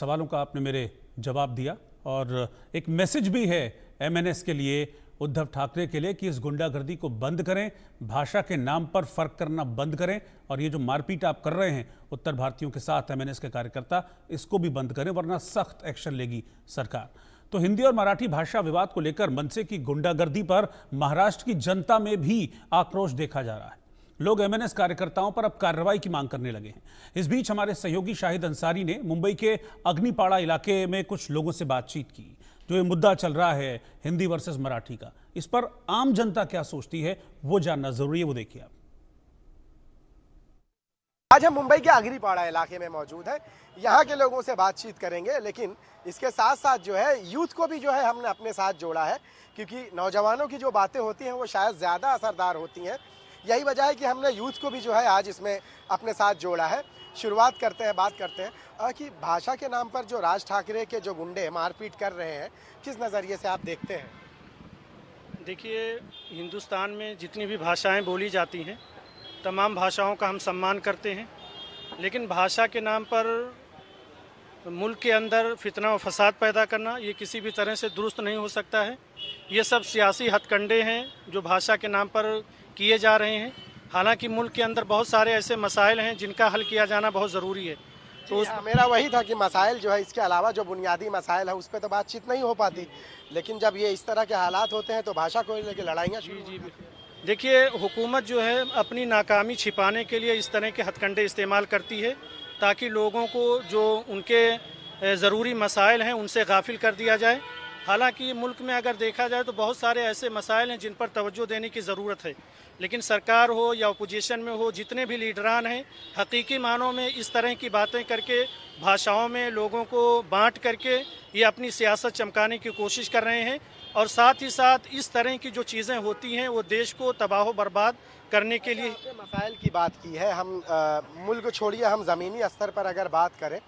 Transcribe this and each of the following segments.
सवालों का आपने मेरे जवाब दिया और एक मैसेज भी है एमएनएस के लिए, उद्धव ठाकरे के लिए कि इस गुंडागर्दी को बंद करें, भाषा के नाम पर फर्क करना बंद करें और ये जो मारपीट आप कर रहे हैं उत्तर भारतीयों के साथ एमएनएस के कार्यकर्ता, इसको भी बंद करें वरना सख्त एक्शन लेगी सरकार। तो हिंदी और मराठी भाषा विवाद को लेकर मनसे की गुंडागर्दी पर महाराष्ट्र की जनता में भी आक्रोश देखा जा रहा है। लोग एमएनएस कार्यकर्ताओं पर अब कार्रवाई की मांग करने लगे हैं। इस बीच हमारे सहयोगी शाहिद अंसारी ने मुंबई के अग्निपाड़ा इलाके में कुछ लोगों से बातचीत की। जो ये मुद्दा चल रहा है हिंदी वर्सेस मराठी का, इस पर आम जनता क्या सोचती है वो जानना जरूरी है, वो देखिए आप। आज हम मुंबई के अग्निपाड़ा इलाके में मौजूद हैं। यहाँ के लोगों से बातचीत करेंगे, लेकिन इसके साथ साथ जो है यूथ को भी जो है हमने अपने साथ जोड़ा है, क्योंकि नौजवानों की जो बातें होती हैं वो शायद ज़्यादा असरदार होती हैं। यही वजह है कि हमने यूथ को भी जो है आज इसमें अपने साथ जोड़ा है। शुरुआत करते हैं, बात करते हैं कि भाषा के नाम पर जो राज ठाकरे के जो गुंडे मारपीट कर रहे हैं, किस नज़रिए से आप देखते हैं? देखिए, हिंदुस्तान में जितनी भी भाषाएं बोली जाती हैं, तमाम भाषाओं का हम सम्मान करते हैं, लेकिन भाषा के नाम पर मुल्क के अंदर फितना और फसाद पैदा करना ये किसी भी तरह से दुरुस्त नहीं हो सकता है। ये सब सियासी हथकंडे हैं जो भाषा के नाम पर किए जा रहे हैं। हालांकि मुल्क के अंदर बहुत सारे ऐसे मसाइल हैं जिनका हल किया जाना बहुत ज़रूरी है। तो मेरा वही था कि मसाइल जो है, इसके अलावा जो बुनियादी मसाइल है उस पर तो बातचीत नहीं हो पाती, लेकिन जब ये इस तरह के हालात होते हैं तो भाषा को लेकर लड़ाइयाँ जी देखिए, हुकूमत जो है अपनी नाकामी छिपाने के लिए इस तरह के हथकंडे इस्तेमाल करती है ताकि लोगों को जो उनके ज़रूरी मसाइल हैं उनसे गाफिल कर दिया जाए। हालांकि मुल्क में अगर देखा जाए तो बहुत सारे ऐसे मसाइल हैं जिन पर तवज्जो देने की ज़रूरत है, लेकिन सरकार हो या अपोजिशन में हो, जितने भी लीडरान हैं हकीकी मानों में इस तरह की बातें करके भाषाओं में लोगों को बांट करके ये अपनी सियासत चमकाने की कोशिश कर रहे हैं। और साथ ही साथ इस तरह की जो चीज़ें होती हैं वो देश को तबाह बर्बाद करने के लिए। मसाइल की बात की है, हम मुल्क छोड़िए, हम ज़मीनी स्तर पर अगर बात करें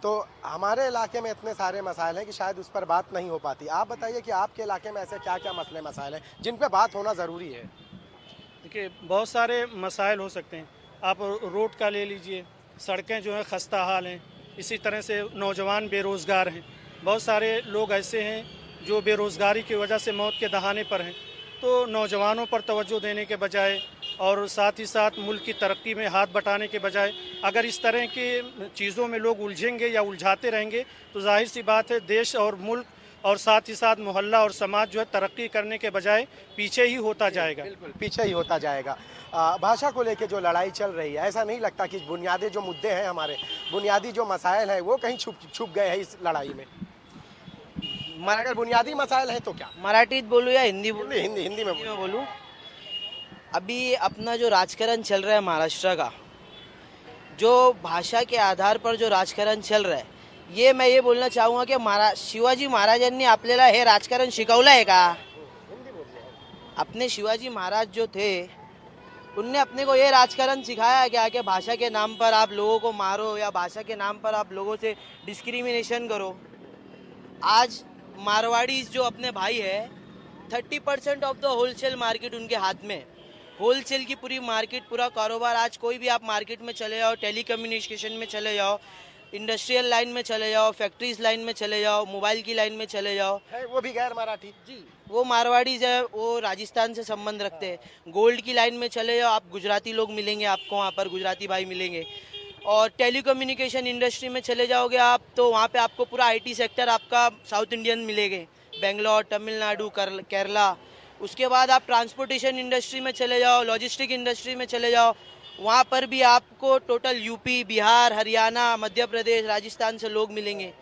तो हमारे इलाके में इतने सारे मसाइल हैं कि शायद उस पर बात नहीं हो पाती। आप बताइए कि आपके इलाके में ऐसे क्या क्या मसले मसाइल हैं जिन पर बात होना ज़रूरी है? देखिए, बहुत सारे मसाइल हो सकते हैं। आप रोड का ले लीजिए, सड़कें जो हैं खस्ता हाल हैं, इसी तरह से नौजवान बेरोज़गार हैं, बहुत सारे लोग ऐसे हैं जो बेरोज़गारी की वजह से मौत के दहाने पर हैं। तो नौजवानों पर तवज्जो देने के बजाय और साथ ही साथ मुल्क की तरक्की में हाथ बटाने के बजाय अगर इस तरह की चीज़ों में लोग उलझेंगे या उलझाते रहेंगे तो जाहिर सी बात है देश और मुल्क और साथ ही साथ मोहल्ला और समाज जो है तरक्की करने के बजाय पीछे ही होता जाएगा। बिल्कुल पीछे ही होता जाएगा। भाषा को लेकर जो लड़ाई चल रही है, ऐसा नहीं लगता कि बुनियादी जो मुद्दे हैं, हमारे बुनियादी जो मसाइल हैं वो कहीं छुप गए हैं इस लड़ाई में? अगर बुनियादी मसाइल है तो क्या? मराठीत बोलूँ या हिंदी बोलूँ? हिंदी में बोलूँ। अभी अपना जो राजकारण चल रहा है महाराष्ट्र का, जो भाषा के आधार पर जो राजकारण चल रहा है, ये मैं ये बोलना चाहूँगा कि शिवाजी महाराजांनी आपल्याला हे राजकारण शिकवलं आहे का? अपने शिवाजी महाराज जो थे उनने अपने को ये राजकारण सिखाया क्या कि भाषा के नाम पर आप लोगों को मारो या भाषा के नाम पर आप लोगों से डिस्क्रिमिनेशन करो? आज मारवाड़ी जो अपने भाई है, 30% ऑफ द होलसेल मार्केट उनके हाथ में। होलसेल की पूरी मार्केट, पूरा कारोबार, आज कोई भी आप मार्केट में चले जाओ, टेलीकम्युनिकेशन में चले जाओ, इंडस्ट्रियल लाइन में चले जाओ, फैक्ट्रीज लाइन में चले जाओ, मोबाइल की लाइन में चले जाओ, है वो भी गैर मराठी। जी, वो मारवाड़ी जो है वो राजस्थान से संबंध रखते हैं। गोल्ड की लाइन में चले जाओ, आप गुजराती लोग मिलेंगे, आपको वहाँ पर गुजराती भाई मिलेंगे। और टेलीकम्युनिकेशन इंडस्ट्री में चले जाओगे आप तो वहाँ पे आपको पूरा आईटी सेक्टर आपका साउथ इंडियन मिलेंगे, बेंगलोर, तमिलनाडु, केरला। उसके बाद आप ट्रांसपोर्टेशन इंडस्ट्री में चले जाओ, लॉजिस्टिक इंडस्ट्री में चले जाओ, वहाँ पर भी आपको टोटल यूपी, बिहार, हरियाणा, मध्य प्रदेश, राजस्थान से लोग मिलेंगे।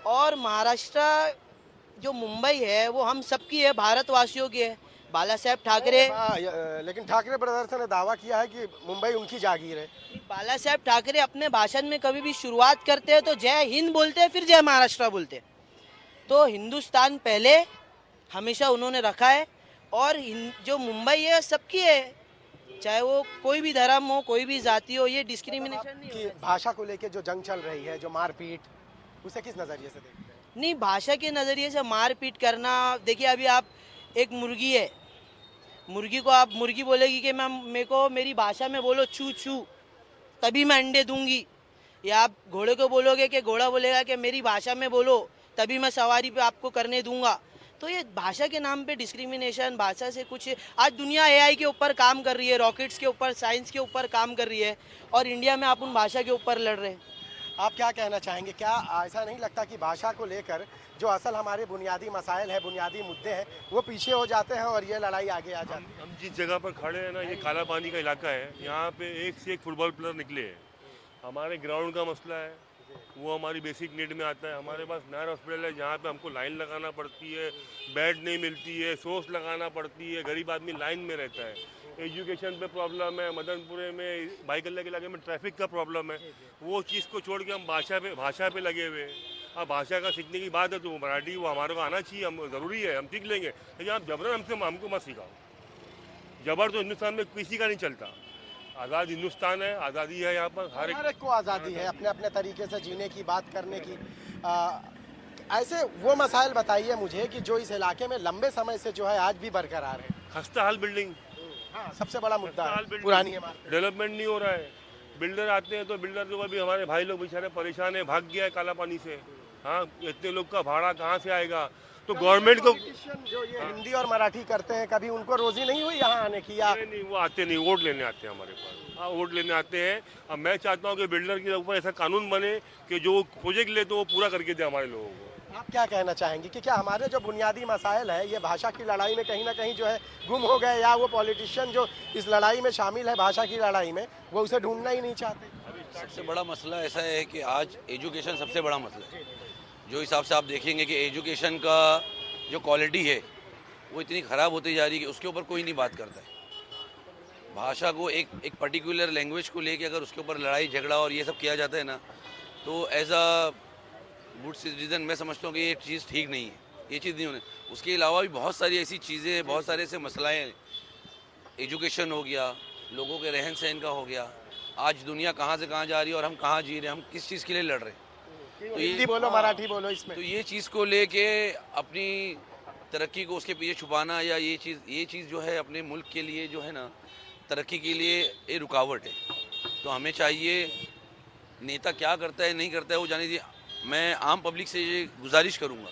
और महाराष्ट्र जो मुंबई है वो हम सबकी है, भारतवासियों की है। बाला साहेब ठाकरे, लेकिन ठाकरे ब्रदर्स ने दावा किया है कि मुंबई उनकी जागीर है। बाला साहेब ठाकरे अपने भाषण में कभी भी शुरुआत करते हैं तो जय हिंद बोलते हैं, फिर जय महाराष्ट्र बोलते हैं। तो हिंदुस्तान पहले हमेशा उन्होंने रखा है और जो मुंबई है सबकी है, चाहे वो कोई भी धर्म हो, कोई भी जाति हो, ये डिस्क्रिमिनेशन नहीं है। भाषा को लेके जो जंग चल रही है, जो मारपीट, उसे किस नजरिए से देखते हैं? नहीं, भाषा के नजरिए से मारपीट करना, देखिए अभी आप एक मुर्गी है, मुर्गी को आप मुर्गी बोलेगी कि मैम मेरे को मेरी भाषा में बोलो छू छू, तभी मैं अंडे दूंगी। या आप घोड़े को बोलोगे कि घोड़ा बोलेगा कि मेरी भाषा में बोलो तभी मैं सवारी पे आपको करने दूंगा। तो ये भाषा के नाम पे डिस्क्रिमिनेशन, भाषा से कुछ, आज दुनिया एआई के ऊपर काम कर रही है, रॉकेट्स के ऊपर, साइंस के ऊपर काम कर रही है, और इंडिया में अपन भाषा के ऊपर लड़ रहे हैं। आप क्या कहना चाहेंगे, क्या ऐसा नहीं लगता कि भाषा को लेकर जो असल हमारे बुनियादी मसाइल है, बुनियादी मुद्दे हैं, वो पीछे हो जाते हैं और ये लड़ाई आगे आ जाती है? हम जिस जगह पर खड़े हैं ना, ये काला पानी का इलाका है, यहाँ पे एक से एक फुटबॉल प्लेयर निकले हैं। हमारे ग्राउंड का मसला है, वो हमारी बेसिक नीड में आता है। हमारे पास नहर हॉस्पिटल है जहाँ पे हमको लाइन लगाना पड़ती है, बेड नहीं मिलती है, सोर्स लगाना पड़ती है, गरीब आदमी लाइन में रहता है। एजुकेशन पे प्रॉब्लम है, मदनपुरे में भाई कल्ला के इलाके में ट्रैफिक का प्रॉब्लम है। वो चीज़ को छोड़ के हम भाषा पे लगे हुए हैं। अब भाषा का सीखने की बात है तो मराठी वो हमारे को आना चाहिए, हम ज़रूरी है, हम सीख लेंगे, लेकिन आप जबरन हमको मत सिखाओ। जबर तो हिंदुस्तान में किसी का नहीं चलता। आज़ाद हिंदुस्तान है, आज़ादी है, यहाँ पर हर एक को आज़ादी है अपने अपने तरीके से जीने की, बात करने की। ऐसे वो मसाइल बताइए मुझे कि जो इस इलाके में लंबे समय से जो है आज भी बरकरार है। खस्ता हाल बिल्डिंग, हाँ, सबसे बड़ा मुद्दा है, बिल्डिंग, पुरानी इमारत। डेवलपमेंट नहीं हो रहा है। बिल्डर आते हैं तो बिल्डर जो भी हमारे भाई लोग बेचारे परेशान है, भाग गया है काला पानी से। हाँ, इतने लोग का भाड़ा कहाँ से आएगा? तो गवर्नमेंट को जो ये हिंदी और मराठी करते हैं, कभी उनको रोजी नहीं हुई यहाँ आने की? या नहीं, वो आते नहीं, वोट लेने आते हैं हमारे पास। हाँ, वोट लेने आते हैं। अब मैं चाहता हूँ कि बिल्डर के ऊपर ऐसा कानून बने कि जो प्रोजेक्ट ले तो वो पूरा करके दे हमारे लोगों को। आप क्या कहना चाहेंगे कि क्या हमारे जो बुनियादी मसाइल है ये भाषा की लड़ाई में कहीं ना कहीं जो है गुम हो गए, या वो पॉलिटिशियन जो इस लड़ाई में शामिल है भाषा की लड़ाई में, वो उसे ढूंढना ही नहीं चाहते? सबसे बड़ा मसला ऐसा है कि आज एजुकेशन सबसे बड़ा मसला है। जो हिसाब से आप देखेंगे कि एजुकेशन का जो क्वालिटी है वो इतनी ख़राब होती जा रही है कि उसके ऊपर कोई नहीं बात करता है। भाषा को एक पर्टिकुलर लैंग्वेज को लेके अगर उसके ऊपर लड़ाई झगड़ा और ये सब किया जाता है ना, तो एज अ गुड सिटीजन मैं समझता हूँ कि ये चीज़ ठीक नहीं है, ये चीज़ नहीं होनी। उसके अलावा भी बहुत सारी ऐसी चीज़ें हैं, बहुत सारे ऐसे मसलाएँ हैं। एजुकेशन हो गया, लोगों के रहन सहन का हो गया। आज दुनिया कहाँ से कहाँ जा रही है और हम कहाँ जी रहे हैं, हम किस चीज़ के लिए लड़ रहे हैं। तो हिंदी बोलो, मराठी बोलो, इसमें तो ये चीज़ को लेके अपनी तरक्की को उसके पीछे छुपाना, या ये चीज़ जो है अपने मुल्क के लिए जो है ना, तरक्की के लिए ये रुकावट है। तो हमें चाहिए नेता क्या करता है नहीं करता है वो जाने दीजिए। मैं आम पब्लिक से ये गुजारिश करूँगा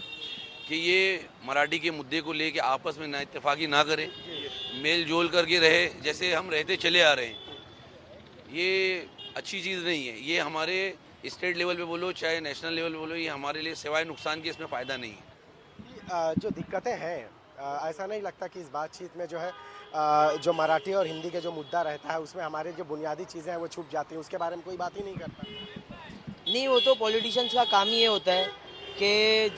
कि ये मराठी के मुद्दे को लेके आपस में ना इत्तेफाकी ना करें, मेल जोल करके रहे जैसे हम रहते चले आ रहे हैं। ये अच्छी चीज़ नहीं है। ये हमारे स्टेट लेवल पे बोलो चाहे नेशनल लेवल पे बोलो, ये हमारे लिए सिवाय नुकसान के इसमें फ़ायदा नहीं है। जो दिक्कतें हैं, ऐसा नहीं लगता कि इस बातचीत में जो है जो मराठी और हिंदी के जो मुद्दा रहता है उसमें हमारे जो बुनियादी चीज़ें हैं वो छुप जाती हैं, उसके बारे में कोई बात ही नहीं करता? नहीं, वो तो पॉलिटिशियंस का काम ही ये होता है कि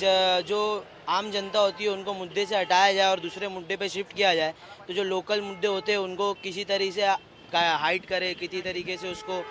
जो आम जनता होती है उनको मुद्दे से हटाया जाए और दूसरे मुद्दे पे शिफ्ट किया जाए। तो जो लोकल मुद्दे होते हैं उनको किसी तरीके से हाइड करे, किसी तरीके से उसको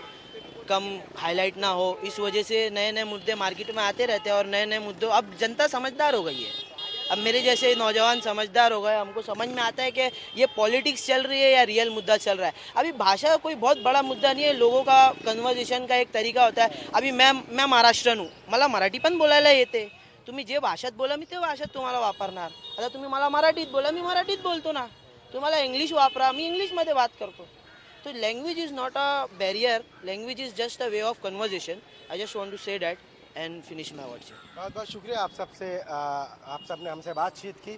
कम हाईलाइट ना हो। इस वजह से नए नए मुद्दे मार्केट में आते रहते हैं और नए नए मुद्दों, अब जनता समझदार हो गई है। अब मेरे जैसे नौजवान समझदार हो गए, हमको समझ में आता है कि ये पॉलिटिक्स चल रही है या रियल मुद्दा चल रहा है। अभी भाषा कोई बहुत बड़ा मुद्दा नहीं है, लोगों का कन्वर्सेशन का एक तरीका होता है। अभी मैं महाराष्ट्रन हूँ, मला मराठी पण बोलायला येते, तुम्ही जे भाषेत बोला मी ते भाषेत तुम्हाला वापरणार। आता तुम्ही मला मराठीत बोला, मी मराठीत बोलतो ना। तुम्हाला इंग्लिश वापरा, मी इंग्लिशमध्ये बात करतो। तो language is not a barrier, language is just a way of conversation. I just want to say that and finish my words. बहुत बहुत शुक्रिया आप सबने हमसे बातचीत की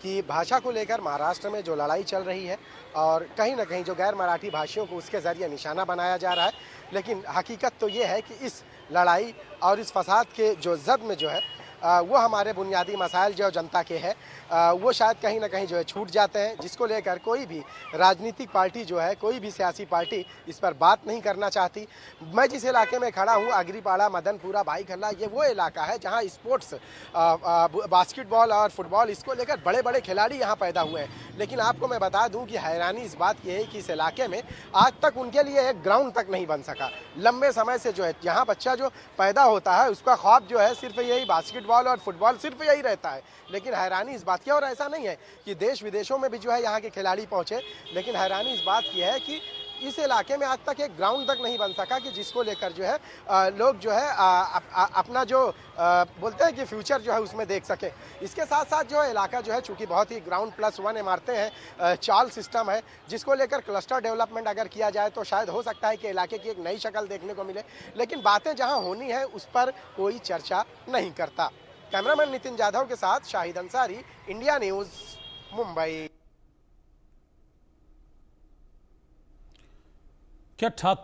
कि भाषा को लेकर महाराष्ट्र में जो लड़ाई चल रही है और कहीं ना कहीं जो गैर मराठी भाषियों को उसके ज़रिए निशाना बनाया जा रहा है, लेकिन हकीकत तो ये है कि इस लड़ाई और इस फसाद के जो जद में जो है वो हमारे बुनियादी मसाइल जो जनता के हैं वो शायद कहीं ना कहीं जो है छूट जाते हैं, जिसको लेकर कोई भी राजनीतिक पार्टी जो है, कोई भी सियासी पार्टी इस पर बात नहीं करना चाहती। मैं जिस इलाके में खड़ा हूँ, आगरीपाड़ा, मदनपुरा, भाई खल्ला, ये वो इलाका है जहाँ स्पोर्ट्स बास्केटबॉल और फुटबॉल इसको लेकर बड़े बड़े खिलाड़ी यहाँ पैदा हुए हैं। लेकिन आपको मैं बता दूँ कि हैरानी इस बात की है कि इस इलाके में आज तक उनके लिए एक ग्राउंड तक नहीं बन सका। लंबे समय से जो है यहाँ बच्चा जो पैदा होता है उसका ख्वाब जो है सिर्फ यही बास्केटबॉल और फुटबॉल सिर्फ यही रहता है। लेकिन हैरानी इस बात की, और ऐसा नहीं है कि देश विदेशों में भी जो है यहाँ के खिलाड़ी पहुँचे, लेकिन हैरानी इस बात की है कि इस इलाके में आज तक एक ग्राउंड तक नहीं बन सका कि जिसको लेकर जो है लोग जो है अपना जो बोलते हैं कि फ्यूचर जो है उसमें देख सके। इसके साथ साथ जो है इलाका जो है चूंकि बहुत ही ग्राउंड प्लस वन इमारतें हैं, चाल सिस्टम है, जिसको लेकर क्लस्टर डेवलपमेंट अगर किया जाए तो शायद हो सकता है कि इलाके की एक नई शक्ल देखने को मिले, लेकिन बातें जहां होनी है उस पर कोई चर्चा नहीं करता। कैमरामैन नितिन जाधव के साथ शाहिद अंसारी, इंडिया न्यूज, मुंबई। क्या ठाकरे